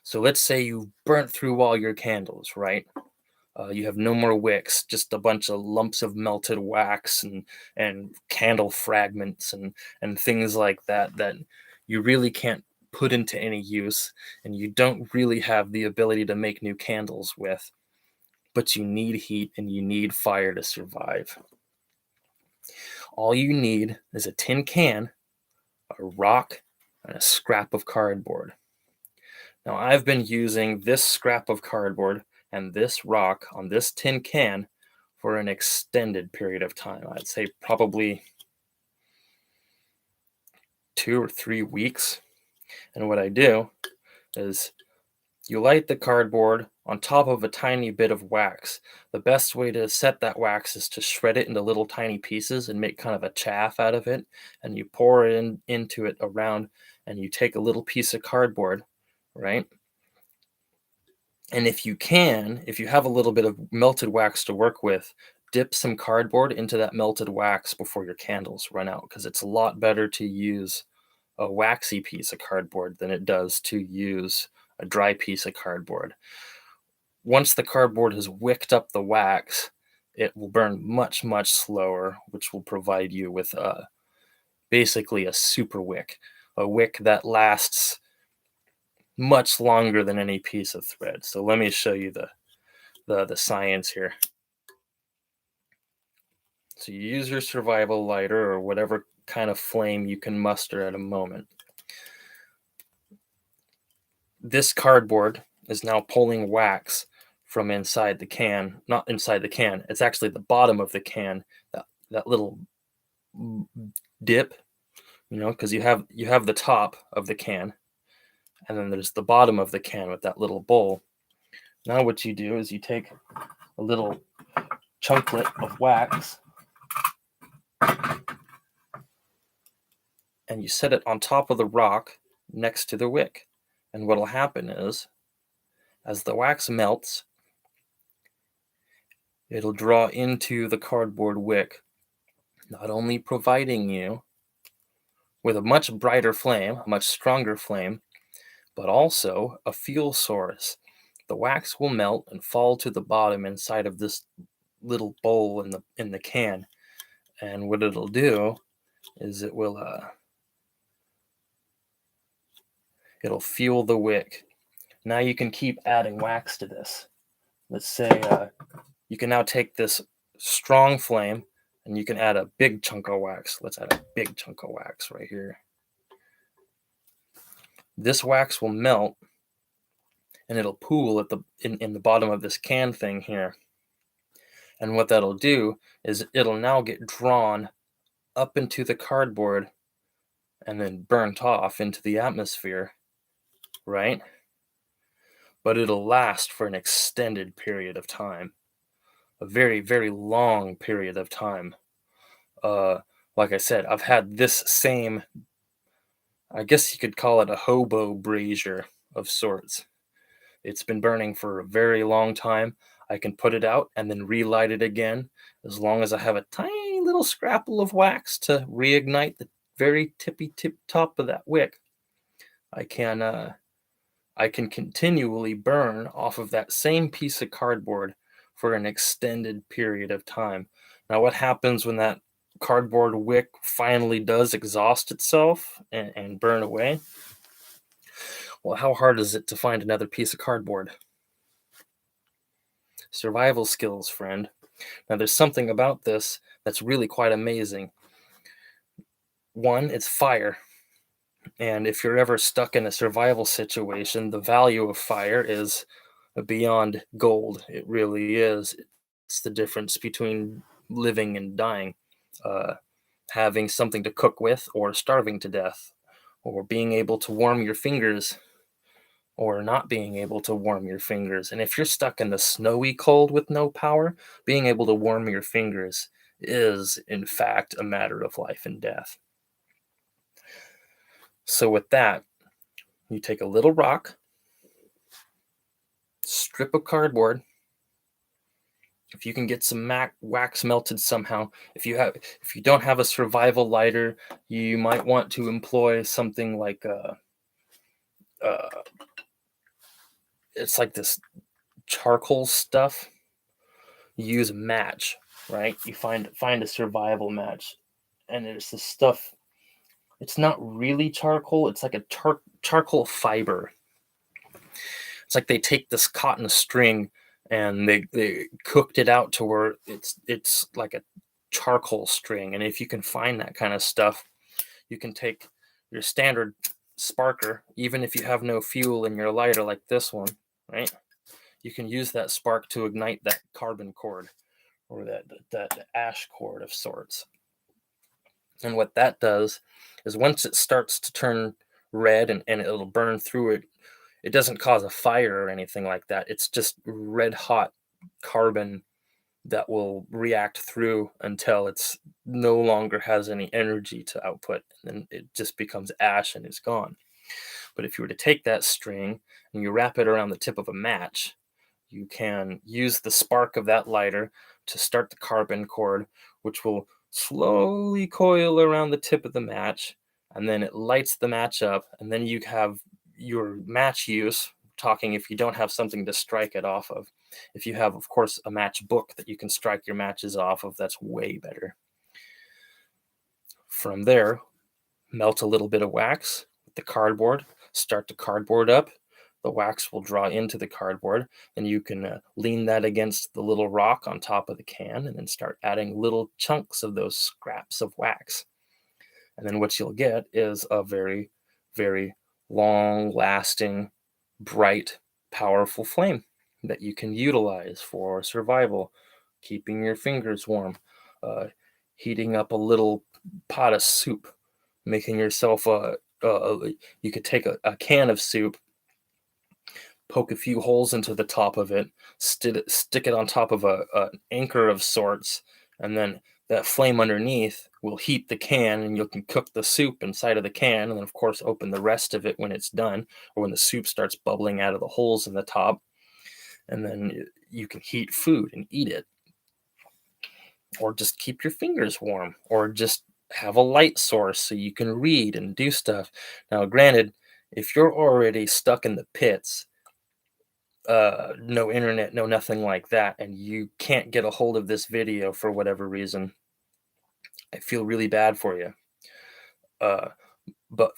So let's say you burnt through all your candles, right? You have no more wicks, just a bunch of lumps of melted wax and candle fragments and things like that that you really can't put into any use, and you don't really have the ability to make new candles with. But you need heat and you need fire to survive. All you need is a tin can, a rock, and a scrap of cardboard. Now, I've been using this scrap of cardboard and this rock on this tin can for an extended period of time. I'd say probably 2 or 3 weeks. And what I do is you light the cardboard on top of a tiny bit of wax. The best way to set that wax is to shred it into little tiny pieces and make kind of a chaff out of it. And you pour it into it around, and you take a little piece of cardboard, right? And if you have a little bit of melted wax to work with, dip some cardboard into that melted wax before your candles run out, because it's a lot better to use a waxy piece of cardboard than it does to use a dry piece of cardboard. Once the cardboard has wicked up the wax, it will burn much, much slower, which will provide you with basically a super wick, a wick that lasts much longer than any piece of thread. So let me show you the science here. So you use your survival lighter or whatever kind of flame you can muster at a moment. This cardboard is now pulling wax from inside the can, not inside the can. It's actually the bottom of the can, that little dip, because you have the top of the can, and then there's the bottom of the can with that little bowl. Now what you do is you take a little chunklet of wax and you set it on top of the rock next to the wick. And what'll happen is, as the wax melts, it'll draw into the cardboard wick, not only providing you with a much brighter flame, a much stronger flame, but also a fuel source. The wax will melt and fall to the bottom inside of this little bowl in the can, and what it'll do is it'll fuel the wick. Now you can keep adding wax to this. Let's say you can now take this strong flame and you can add a big chunk of wax. Let's add a big chunk of wax right here. This wax will melt and it'll pool in the bottom of this can thing here. And what that'll do is it'll now get drawn up into the cardboard and then burnt off into the atmosphere, right? But it'll last for an extended period of time, a very, very long period of time. Like I said, I've had this same, I guess you could call it a hobo brazier of sorts. It's been burning for a very long time. I can put it out and then relight it again, as long as I have a tiny little scrapple of wax to reignite the very tippy tip top of that wick. I can continually burn off of that same piece of cardboard for an extended period of time. Now, what happens when that cardboard wick finally does exhaust itself and burn away? Well, how hard is it to find another piece of cardboard? Survival skills, friend. Now, there's something about this that's really quite amazing. One, it's fire. And if you're ever stuck in a survival situation, the value of fire is beyond gold. It really is. It's the difference between living and dying, having something to cook with, or starving to death, or being able to warm your fingers, or not being able to warm your fingers. And if you're stuck in the snowy cold with no power, being able to warm your fingers is, in fact, a matter of life and death. So with that, you take a little rock, strip of cardboard. If you can get some wax melted somehow, if you don't have a survival lighter, you might want to employ something like uh it's like this charcoal stuff. You use a match, right? You find a survival match, and there's this stuff. It's not really charcoal. It's like a charcoal fiber. It's like they take this cotton string and they cooked it out to where it's like a charcoal string. And if you can find that kind of stuff, you can take your standard sparker, even if you have no fuel in your lighter like this one, right? You can use that spark to ignite that carbon cord or that ash cord of sorts. And what that does is once it starts to turn red and it'll burn through it, it doesn't cause a fire or anything like that. It's just red hot carbon that will react through until it's no longer has any energy to output. And then it just becomes ash and is gone. But if you were to take that string and you wrap it around the tip of a match, you can use the spark of that lighter to start the carbon cord, which will slowly coil around the tip of the match, and then it lights the match up, and then you have your match use. Talking if you don't have something to strike it off of. If you have, of course, a match book that you can strike your matches off of, that's way better. From there, melt a little bit of wax with the cardboard, start the cardboard up. The wax will draw into the cardboard, and you can lean that against the little rock on top of the can and then start adding little chunks of those scraps of wax. And then what you'll get is a very, very long lasting, bright, powerful flame that you can utilize for survival, keeping your fingers warm, uh, heating up a little pot of soup, making yourself you could take a can of soup, poke a few holes into the top of it, stick it on top of an anchor of sorts, and then that flame underneath will heat the can, and you can cook the soup inside of the can, and then of course open the rest of it when it's done, or when the soup starts bubbling out of the holes in the top, and then you can heat food and eat it, or just keep your fingers warm, or just have a light source so you can read and do stuff. Now, granted, if you're already stuck in the pits, no internet, no nothing like that, and you can't get a hold of this video for whatever reason, I feel really bad for you. Uh, but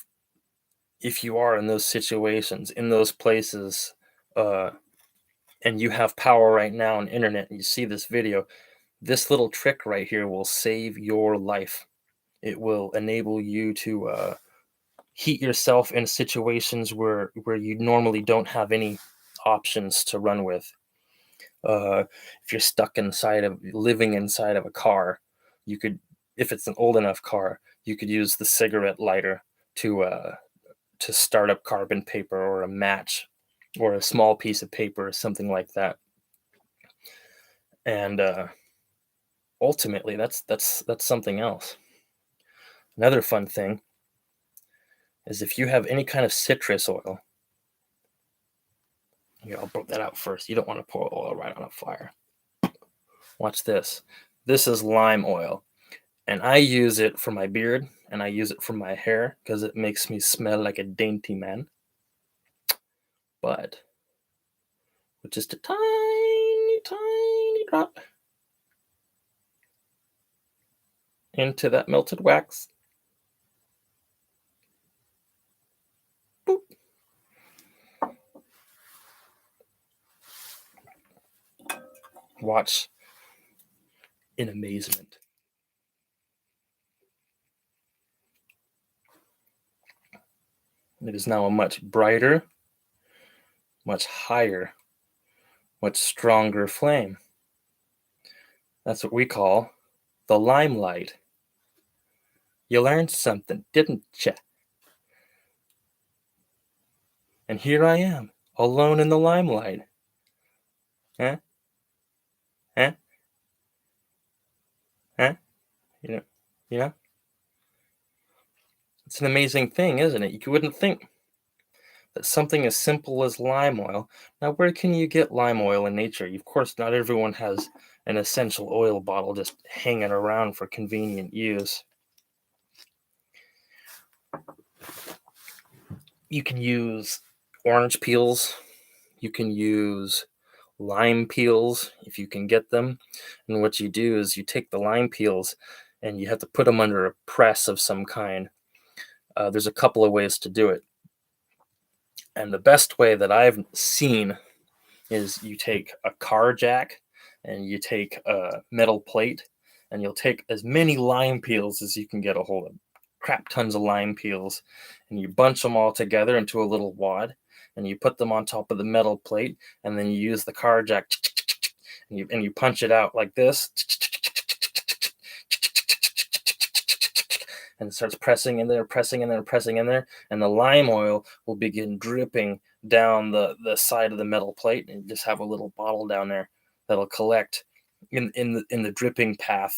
if you are in those situations, in those places, uh, and you have power right now on internet, and you see this video, this little trick right here will save your life. It will enable you to heat yourself in situations where you normally don't have any options to run with. If you're stuck living inside of a car, you could, if it's an old enough car, you could use the cigarette lighter to start up carbon paper or a match or a small piece of paper or something like that. And ultimately, that's something else. Another fun thing is if you have any kind of citrus oil. Here, I'll put that out first. You don't want to pour oil right on a fire. Watch this. This is lime oil. And I use it for my beard and I use it for my hair because it makes me smell like a dainty man. But with just a tiny, tiny drop into that melted wax, boop. Watch in amazement. It is now a much brighter, much higher, much stronger flame. That's what we call the limelight. You learned something, didn't ya? And here I am, alone in the limelight. Huh? Huh? Huh? You know, you know? It's an amazing thing, isn't it? You wouldn't think that something as simple as lime oil. Now, where can you get lime oil in nature? Of course, not everyone has an essential oil bottle just hanging around for convenient use. You can use orange peels, you can use lime peels if you can get them. And what you do is you take the lime peels and you have to put them under a press of some kind. There's a couple of ways to do it. And the best way that I've seen is you take a car jack and you take a metal plate and you'll take as many lime peels as you can get a hold of. Crap tons of lime peels, and you bunch them all together into a little wad and you put them on top of the metal plate, and then you use the car jack and you punch it out like this, and it starts pressing in there, pressing in there, pressing in there, and the lime oil will begin dripping down the side of the metal plate, and you just have a little bottle down there that'll collect in the dripping path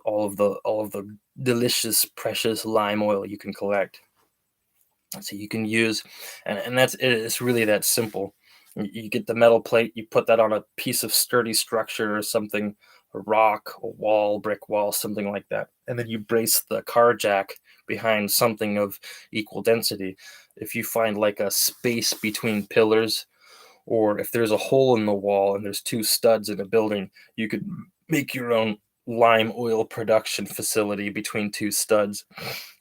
all of the delicious, precious lime oil you can collect. So you can use, and that's it. It's really that simple. You get the metal plate, you put that on a piece of sturdy structure or something, a rock, a wall, brick wall, something like that, and then you brace the car jack behind something of equal density. If you find like a space between pillars, or if there's a hole in the wall and there's two studs in a building, you could make your own lime oil production facility between two studs.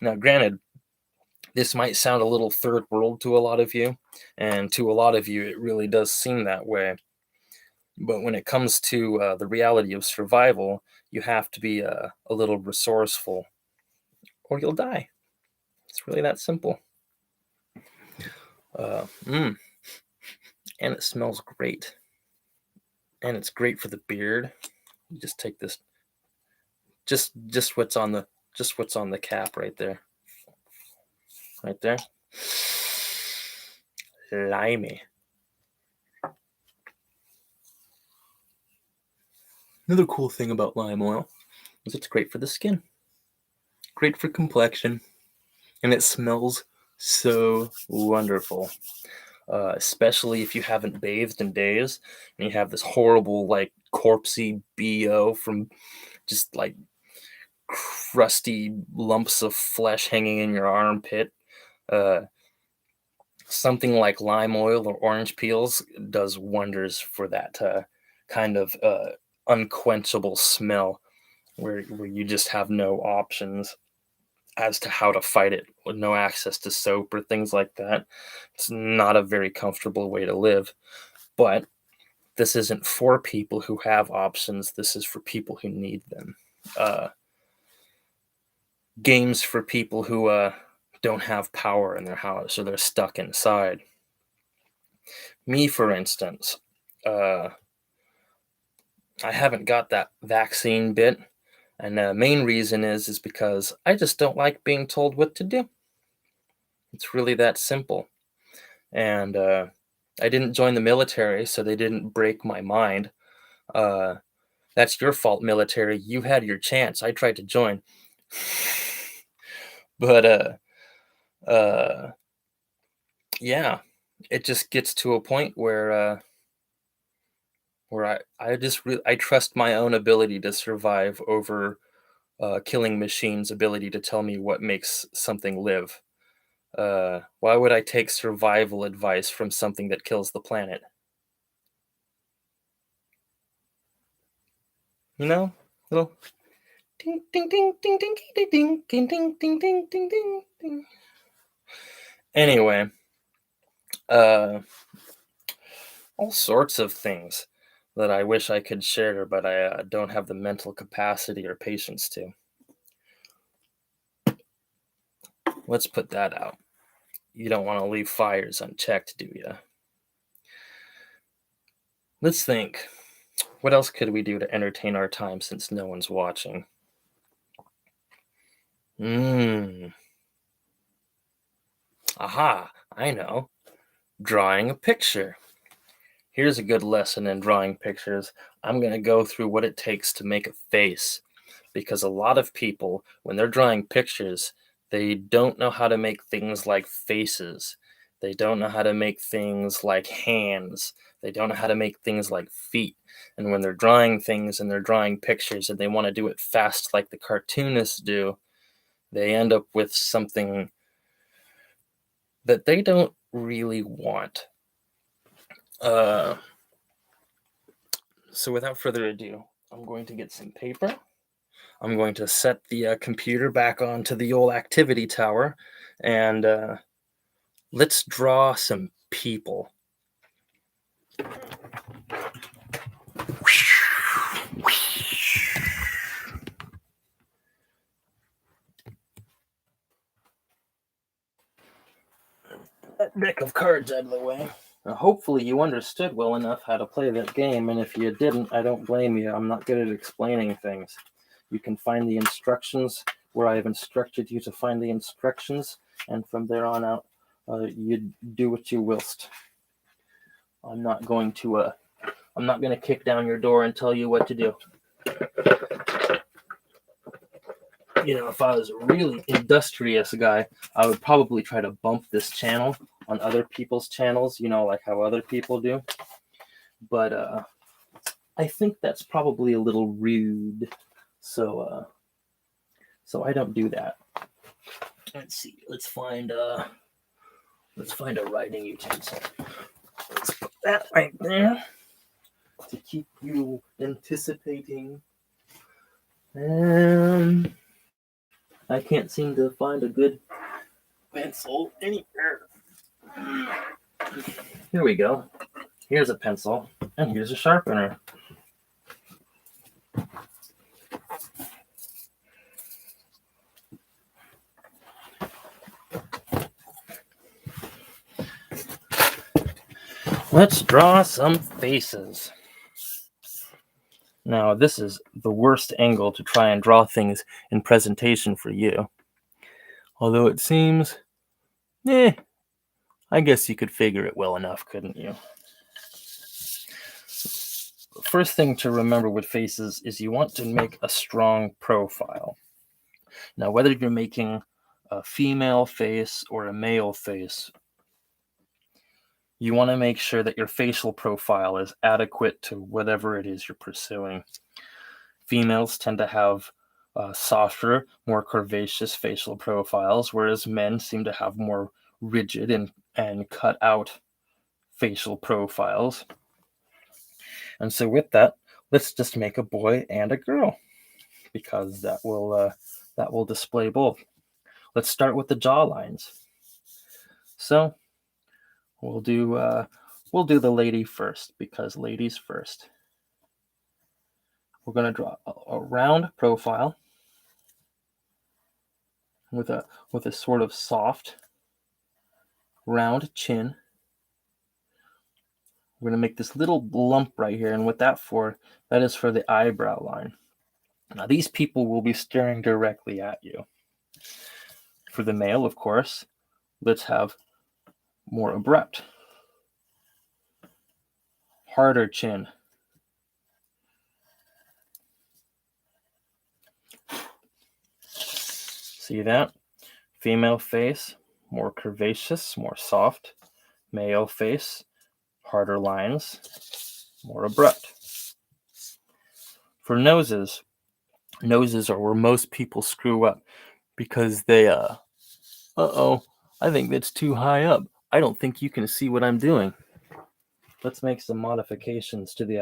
Now, granted, this might sound a little third world to a lot of you, and to a lot of you, it really does seem that way. But when it comes to the reality of survival, you have to be a little resourceful, or you'll die. It's really that simple. Uh, mm, and it smells great, and it's great for the beard. You just take this, just what's on the cap right there, right there. Limey. Another cool thing about lime oil is it's great for the skin, great for complexion, and it smells so wonderful. Especially if you haven't bathed in days and you have this horrible, like, corpsey BO from just like crusty lumps of flesh hanging in your armpit. Uh, Something like lime oil or orange peels does wonders for that kind of unquenchable smell where you just have no options as to how to fight it with no access to soap or things like that. It's not a very comfortable way to live. But this isn't for people who have options. This is for people who need them. Uh, Games for people who don't have power in their house or they're stuck inside. Me, for instance, uh, I haven't got that vaccine bit, and the main reason is because I just don't like being told what to do. It's really that simple. And I didn't join the military, so they didn't break my mind. Uh, that's your fault, military. You had your chance. I tried to join, but uh, yeah, it just gets to a point where I trust my own ability to survive over killing machines' ability to tell me what makes something live. Why would I take survival advice from something that kills the planet? You know, little ding ding ding ding ding ding ding ding ding ding ding ding ding ding. Anyway, uh, all sorts of things that I wish I could share, but I don't have the mental capacity or patience to. Let's put that out. You don't want to leave fires unchecked, do you? Let's think. What else could we do to entertain our time since no one's watching? Mmm. Aha, I know. Drawing a picture. Here's a good lesson in drawing pictures. I'm going to go through what it takes to make a face, because a lot of people, when they're drawing pictures, They don't know how to make things like faces. They don't know how to make things like hands. They don't know how to make things like feet. And when they're drawing things and they're drawing pictures and they want to do it fast like the cartoonists do, they end up with something that they don't really want. So without further ado, I'm going to get some paper. I'm going to set the computer back onto the old activity tower, and let's draw some people. That deck of cards out of the way. Now, hopefully you understood well enough how to play that game, and if you didn't, I don't blame you. I'm not good at explaining things. You can find the instructions where I have instructed you to find the instructions, and from there on out, you do what you willst. I'm not going to kick down your door and tell you what to do. You know, if I was a really industrious guy, I would probably try to bump this channel on other people's channels, you know, like how other people do. But I think that's probably a little rude. So I don't do that. Let's see. Let's find a writing utensil. Let's put that right there to keep you anticipating. And I can't seem to find a good pencil anywhere. Here we go. Here's a pencil, and here's a sharpener. Let's draw some faces. Now, this is the worst angle to try and draw things in presentation for you. Although it seems, I guess you could figure it well enough, couldn't you? The first thing to remember with faces is you want to make a strong profile. Now, whether you're making a female face or a male face, you want to make sure that your facial profile is adequate to whatever it is you're pursuing. Females tend to have softer, more curvaceous facial profiles, whereas men seem to have more rigid and cut out facial profiles. And so with that, let's just make a boy and a girl, because that will display both. Let's start with the jaw lines. So we'll do the lady first, because ladies first. We're going to draw a round profile with a sort of soft, round chin. We're going to make this little lump right here, and what that is for the eyebrow line. Now, these people will be staring directly at you. For the male, of course, let's have more abrupt, harder chin. See that? Female face, more curvaceous, more soft. Male face, harder lines, more abrupt. For noses are where most people screw up, because they, I think that's too high up. I don't think you can see what I'm doing. Let's make some modifications to the